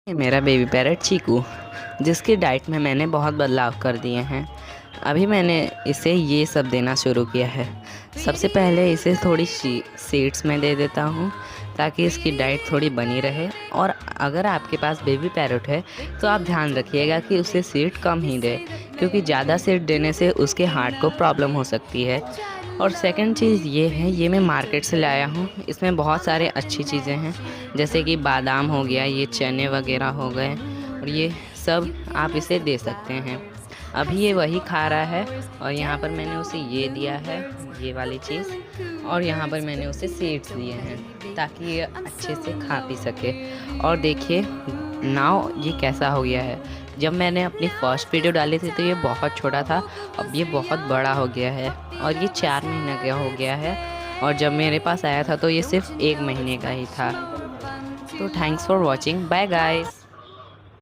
ये मेरा baby parrot चीकू, जिसकी डाइट में मैंने बहुत बदलाव कर दिए हैं। अभी मैंने इसे ये सब देना शुरू किया है। सबसे पहले इसे थोड़ी सीड्स में दे देता हूँ ताकि इसकी डाइट थोड़ी बनी रहे। और अगर आपके पास बेबी पैरट है तो आप ध्यान रखिएगा कि उसे सीड कम ही दे, क्योंकि ज़्यादा सीड देने से उसके हार्ट को प्रॉब्लम हो सकती है। और सेकंड चीज़ ये है, ये मैं मार्केट से लाया हूँ। इसमें बहुत सारे अच्छी चीज़ें हैं, जैसे कि बादाम हो गया, ये चने वगैरह हो गए, और ये सब आप इसे दे सकते हैं। अभी ये वही खा रहा है, और यहाँ पर मैंने उसे ये दिया है, ये वाली चीज़, और यहाँ पर मैंने उसे सीड्स दिए हैं ताकि ये अच्छे से खा पी सके। और देखिए नाव ये कैसा हो गया है। जब मैंने अपनी फर्स्ट वीडियो डाली थी तो ये बहुत छोटा था, अब ये बहुत बड़ा हो गया है और ये 4 महीने का हो गया है। और जब मेरे पास आया था तो ये सिर्फ 1 महीने का ही था। तो thanks for watching, bye guys.